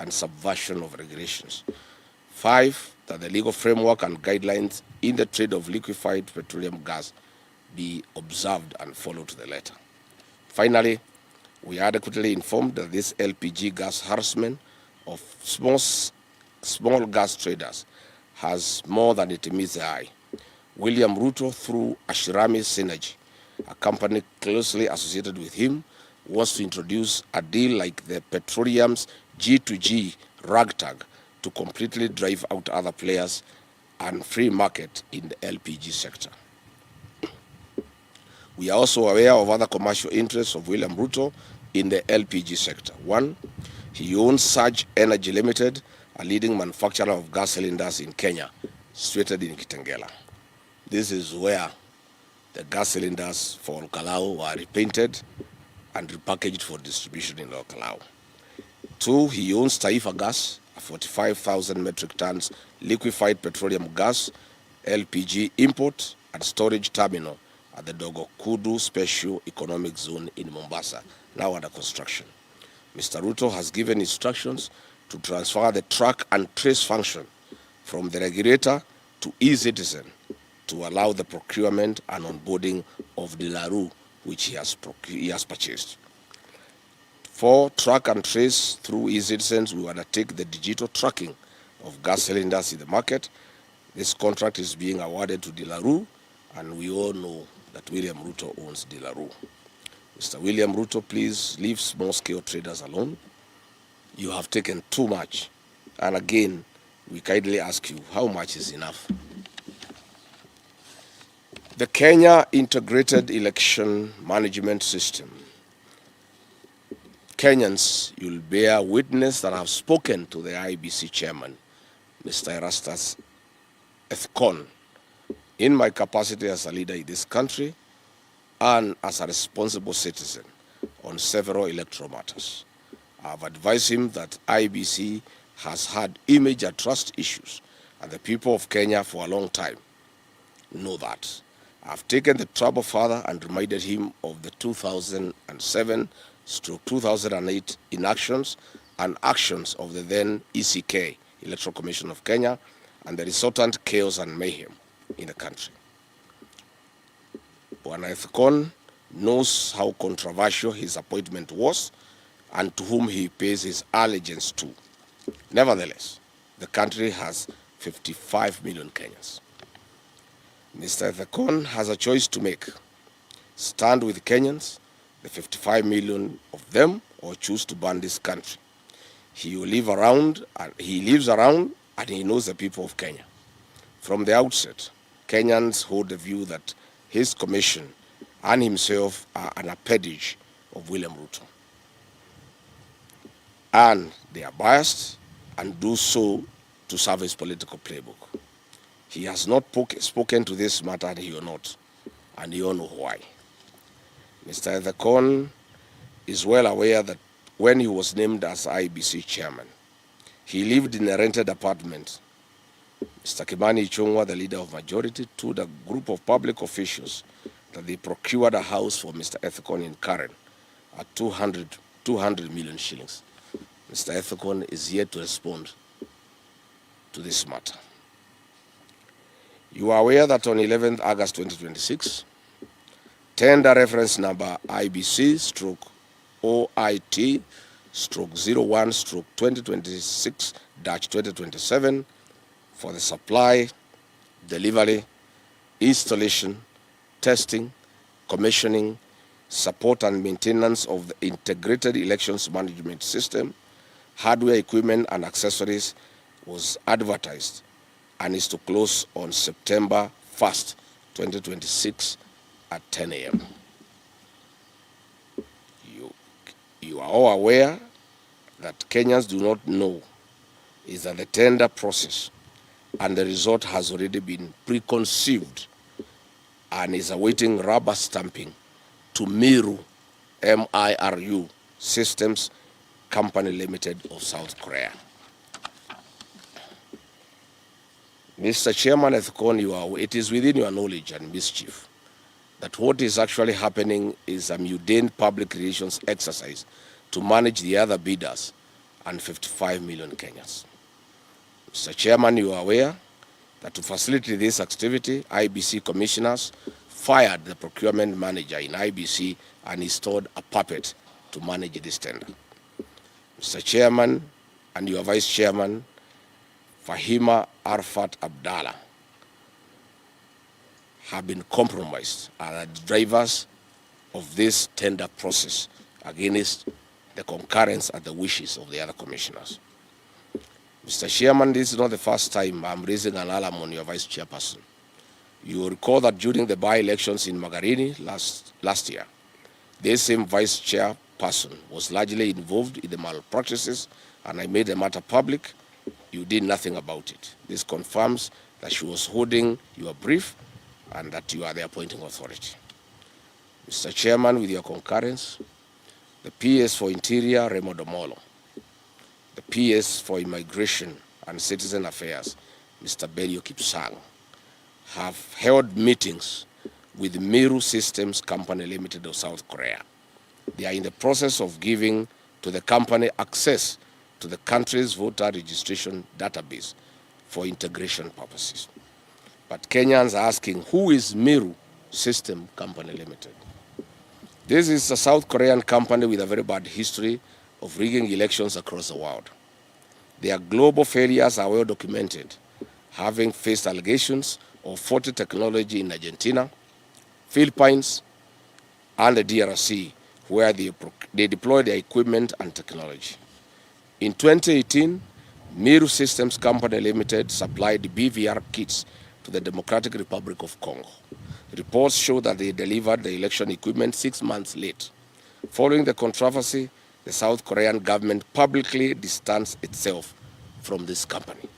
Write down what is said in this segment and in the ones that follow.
and subversion of regulations. 5, that the legal framework and guidelines in the trade of liquefied petroleum gas be observed and followed to the letter. Finally, we are adequately informed that this LPG gas harassment of small gas traders has more than it meets the eye. William Ruto, through Ashirami Synergy, a company closely associated with him, wants to introduce a deal like the petroleum's G2G ragtag to completely drive out other players and free market in the LPG sector. We are also aware of other commercial interests of William Ruto in the LPG sector. 1, he owns Surge Energy Limited, a leading manufacturer of gas cylinders in Kenya, situated in Kitengela. This is where the gas cylinders for Olkalau were repainted and repackaged for distribution in Olkalau. 2, he owns Taifa Gas, a 45,000 metric tons liquefied petroleum gas LPG import and storage terminal at the Dogo Kudu Special Economic Zone in Mombasa, now under construction. Mr. Ruto has given instructions to transfer the track and trace function from the regulator to eCitizen to allow the procurement and onboarding of the Laru, which he has purchased. 4, track and trace through eCitizens will undertake the digital tracking of gas cylinders in the market. This contract is being awarded to Dilaru, and we all know that William Ruto owns Dilaru. Mr. William Ruto, please leave small-scale traders alone. You have taken too much. And again, we kindly ask you, how much is enough? The Kenya Integrated Election Management System. Kenyans, you'll bear witness that I have spoken to the IBC chairman, Mr. Erastus Ethkon, in my capacity as a leader in this country and as a responsible citizen on several electoral matters. I have advised him that IBC has had image and trust issues, and the people of Kenya for a long time know that. I've taken the trouble further and reminded him of the 2007-2008 inactions and actions of the then ECK, Electoral Commission of Kenya, and the resultant chaos and mayhem in the country. Bwana Ethkon knows how controversial his appointment was and to whom he pays his allegiance to. Nevertheless, the country has 55 million Kenyans. Mr. Ethkon has a choice to make: stand with Kenyans, the 55 million of them, or choose to burn this country. He lives around and he knows the people of Kenya. From the outset, Kenyans hold the view that his commission and himself are an appendage of William Ruto. And they are biased and do so to serve his political playbook. He has not spoken to this matter, and he will not, and you all know why. Mr. Ethkon is well aware that when he was named as IBC chairman, he lived in a rented apartment. Mr. Kimani Ichung'wah, the leader of majority, told a group of public officials that they procured a house for Mr. Ethkon in Karen at 200 million shillings. Mr. Ethkon is yet to respond to this matter. You are aware that on 11th August 2026, tender reference number IBC/OIT/01/2026-2027 for the supply, delivery, installation, testing, commissioning, support and maintenance of the Integrated Elections Management System, hardware, equipment and accessories was advertised and is to close on September 1st, 2026 at 10 a.m. You are all aware that Kenyans do not know is that the tender process and the result has already been preconceived and is awaiting rubber stamping to Miru, M-I-R-U, Systems Company Limited of South Korea. Mr. Chairman Ethkon, it is within your knowledge and mischief that what is actually happening is a mundane public relations exercise to manage the other bidders and 55 million Kenyans. Mr. Chairman, you are aware that to facilitate this activity, IBC commissioners fired the procurement manager in IBC and installed a puppet to manage this tender. Mr. Chairman and your Vice Chairman, Fahima Arfat Abdallah, have been compromised as the drivers of this tender process against the concurrence and the wishes of the other commissioners. Mr. Chairman, this is not the first time I'm raising an alarm on your Vice Chairperson. You will recall that during the by-elections in Magarini last year, this same Vice Chairperson was largely involved in the malpractices, and I made the matter public. You did nothing about it. This confirms that she was holding your brief and that you are the appointing authority. Mr. Chairman, with your concurrence, the PS for Interior, Remo Domolo, the PS for Immigration and Citizen Affairs, Mr. Berio Kipsang, have held meetings with Meru Systems Company Limited of South Korea. They are in the process of giving to the company access to the country's voter registration database for integration purposes. But Kenyans are asking, who is Meru System Company Limited? This is a South Korean company with a very bad history of rigging elections across the world. Their global failures are well documented, having faced allegations of faulty technology in Argentina, Philippines, and the DRC, where they deploy their equipment and technology. In 2018, Meru Systems Company Limited supplied BVR kits to the Democratic Republic of Congo. Reports show that they delivered the election equipment 6 months late. Following the controversy, the South Korean government publicly distanced itself from this company.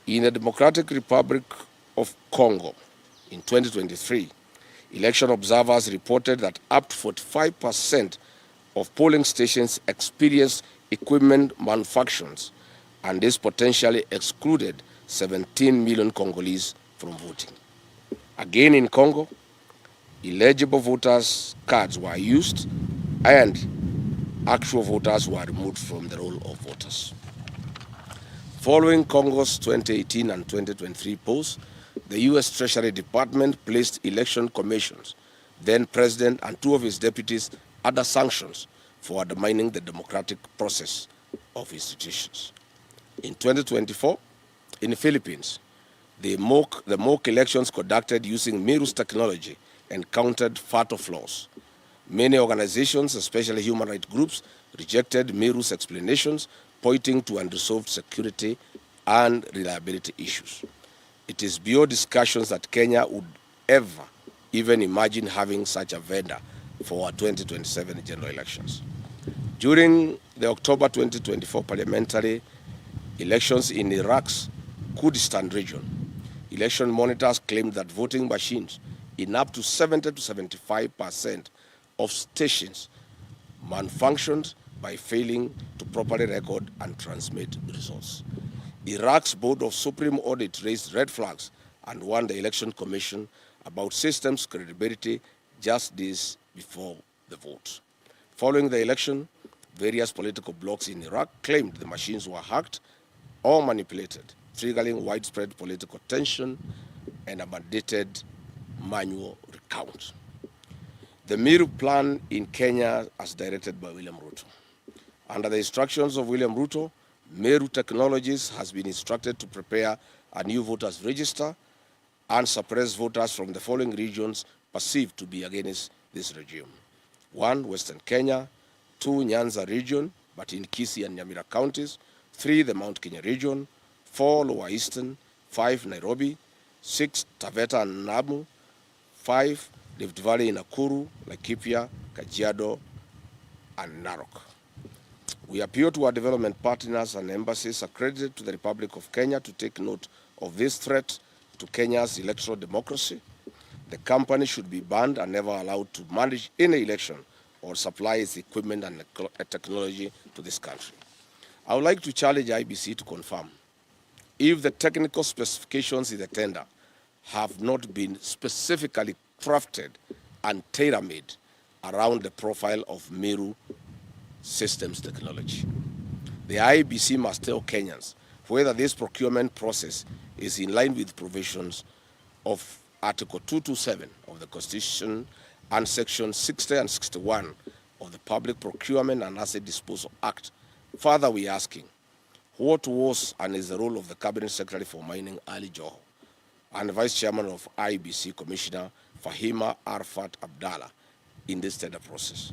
In the Democratic Republic of Congo, in 2023, election observers reported that up to 45% of polling stations experienced equipment malfunctions, and this potentially excluded 17 million Congolese from voting. Again in Congo, illegible voters' cards were used and actual voters were removed from the roll of voters. Following Congo's 2018 and 2023 polls, the U.S. Treasury Department placed election commissions, then President and 2 of his deputies under sanctions for undermining the democratic process of institutions. In 2024, in the Philippines, the mock elections conducted using Meru's technology encountered fatal flaws. Many organizations, especially human rights groups, rejected Meru's explanations, pointing to unresolved security and reliability issues. It is beyond discussions that Kenya would ever even imagine having such a vendor for our 2027 general elections. During the October 2024 parliamentary elections in Iraq's Kurdistan region, election monitors claimed that voting machines in up to 70 to 75% of stations malfunctioned by failing to properly record and transmit results. Iraq's Board of Supreme Audit raised red flags and warned the Election Commission about systems' credibility just days before the vote. Following the election, various political blocs in Iraq claimed the machines were hacked or manipulated, triggering widespread political tension and a mandated manual recount. The Meru plan in Kenya, as directed by William Ruto. Under the instructions of William Ruto, Meru Technologies has been instructed to prepare a new voters register and suppress voters from the following regions perceived to be against this regime. 1, Western Kenya; 2, Nyanza region, but in Kisii and Nyamira counties; 3, the Mount Kenya region; 4, Lower Eastern; 5, Nairobi; 6, Taveta and Namu; 5, Rift Valley in Nakuru, Laikipia, Kajiado, and Narok. We appeal to our development partners and embassies accredited to the Republic of Kenya to take note of this threat to Kenya's electoral democracy. The company should be banned and never allowed to manage any election or supply its equipment and technology to this country. I would like to challenge IBC to confirm if the technical specifications in the tender have not been specifically crafted and tailor-made around the profile of Meru Systems technology. the IEBC must tell Kenyans whether this procurement process is in line with provisions of Article 227 of the Constitution and Section 60 and 61 of the Public Procurement and Asset Disposal Act. Further, we are asking, what was and is the role of the Cabinet Secretary for Mining, Ali Joho, and the Vice Chairman of IEBC Commissioner Fahima Arfat Abdallah in this tender process?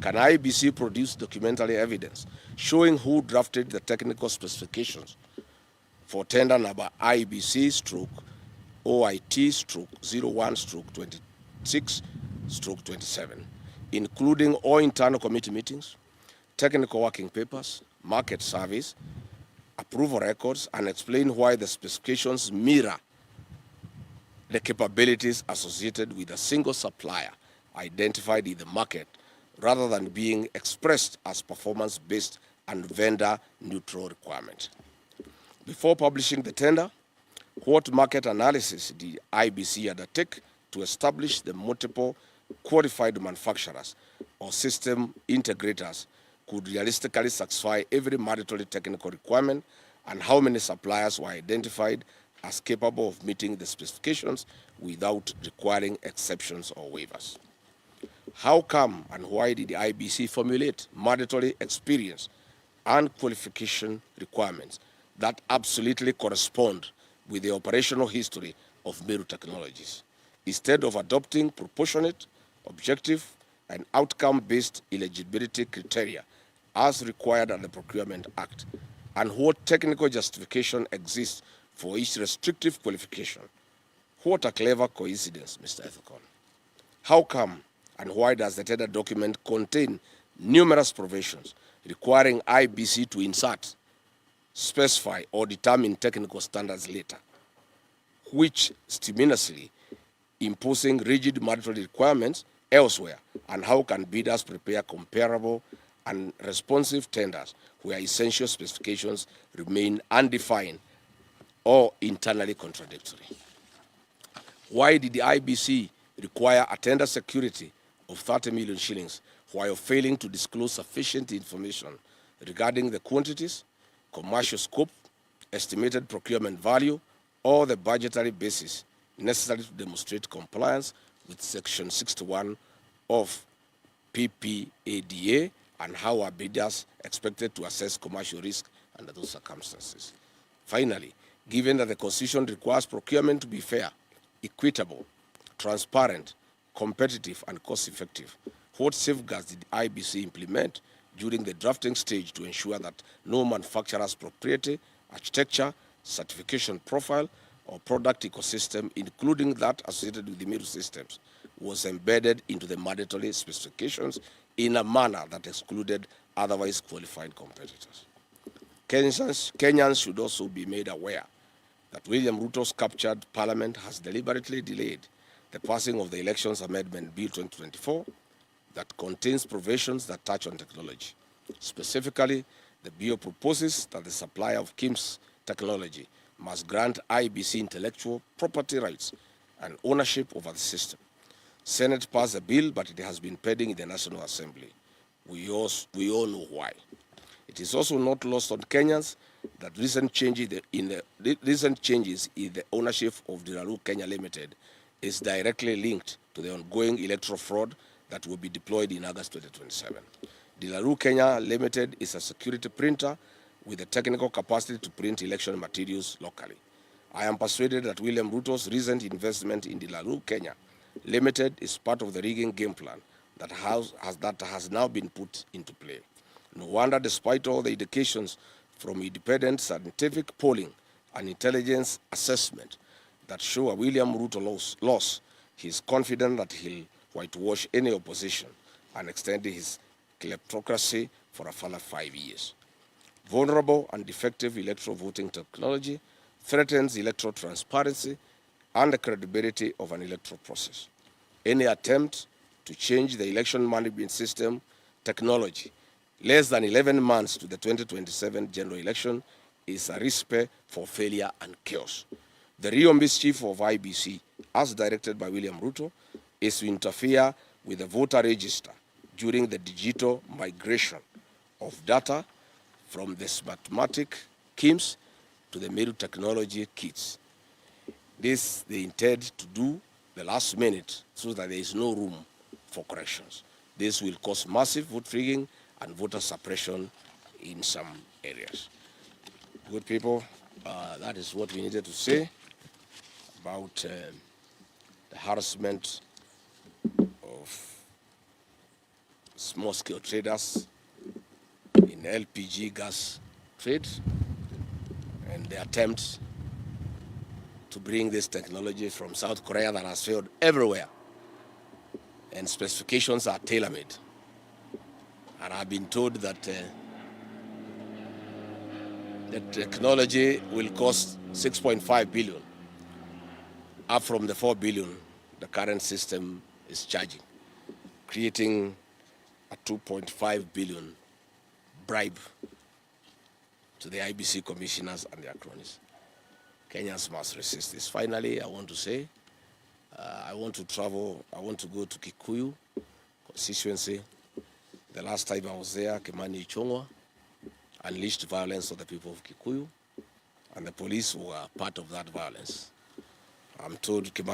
Can IEBC produce documentary evidence showing who drafted the technical specifications for tender number IBC/OIT/01/26/27, including all internal committee meetings, technical working papers, market surveys, approval records, and explain why the specifications mirror the capabilities associated with a single supplier identified in the market rather than being expressed as performance-based and vendor-neutral requirement. Before publishing the tender, what market analysis did IBC undertake to establish the multiple qualified manufacturers or system integrators could realistically satisfy every mandatory technical requirement, and how many suppliers were identified as capable of meeting the specifications without requiring exceptions or waivers? How come and why did the IBC formulate mandatory experience and qualification requirements that absolutely correspond with the operational history of Meru Technologies, instead of adopting proportionate, objective, and outcome-based eligibility criteria as required under the Procurement Act? And what technical justification exists for each restrictive qualification? What a clever coincidence, Mr. Ethicon. How come and why does the tender document contain numerous provisions requiring IBC to insert, specify, or determine technical standards later, which stimulously imposing rigid mandatory requirements elsewhere? And how can bidders prepare comparable and responsive tenders where essential specifications remain undefined or internally contradictory? Why did the IBC require a tender security of 30 million shillings while failing to disclose sufficient information regarding the quantities, commercial scope, estimated procurement value, or the budgetary basis necessary to demonstrate compliance with Section 61 of PPADA, and how are bidders expected to assess commercial risk under those circumstances? Finally, given that the Constitution requires procurement to be fair, equitable, transparent, competitive, and cost-effective, what safeguards did IBC implement during the drafting stage to ensure that no manufacturer's proprietary, architecture, certification profile, or product ecosystem, including that associated with the Meru systems, was embedded into the mandatory specifications in a manner that excluded otherwise qualified competitors? Kenyans should also be made aware that William Ruto's captured parliament has deliberately delayed the passing of the Elections Amendment Bill 2024 that contains provisions that touch on technology. Specifically, the bill proposes that the supplier of KIMS technology must grant IBC intellectual property rights and ownership over the system. Senate passed the bill, but it has been pending in the National Assembly. We all know why. It is also not lost on Kenyans that recent changes in the ownership of Diralu Kenya Limited is directly linked to the ongoing electoral fraud that will be deployed in August 2027. Diralu Kenya Limited is a security printer with the technical capacity to print election materials locally. I am persuaded that William Ruto's recent investment in Diralu Kenya Limited is part of the rigging game plan that has now been put into play. No wonder, despite all the indications from independent scientific polling and intelligence assessment that show a William Ruto loss, he is confident that he'll whitewash any opposition and extend his kleptocracy for a further 5 years. Vulnerable and defective electoral voting technology threatens electoral transparency and the credibility of an electoral process. Any attempt to change the election management system technology less than 11 months to the 2027 general election is a recipe for failure and chaos. The real mischief of IBC, as directed by William Ruto, is to interfere with the voter register during the digital migration of data from the Smartmatic KIMS to the middle technology kits. This they intend to do the last minute so that there is no room for corrections. This will cause massive vote rigging and voter suppression in some areas. Good people, that is what we needed to say about the harassment of small-scale traders in LPG gas trade and the attempt to bring this technology from South Korea that has failed everywhere, and specifications are tailor-made. And I've been told that the technology will cost 6.5 billion, up from the 4 billion the current system is charging, creating a 2.5 billion bribe to the IBC commissioners and their cronies. Kenyans must resist this. Finally, I want to say, I want to go to Kikuyu constituency. The last time I was there, Kimani Ichung'wah unleashed violence on the people of Kikuyu, and the police were part of that violence. I'm told Kimani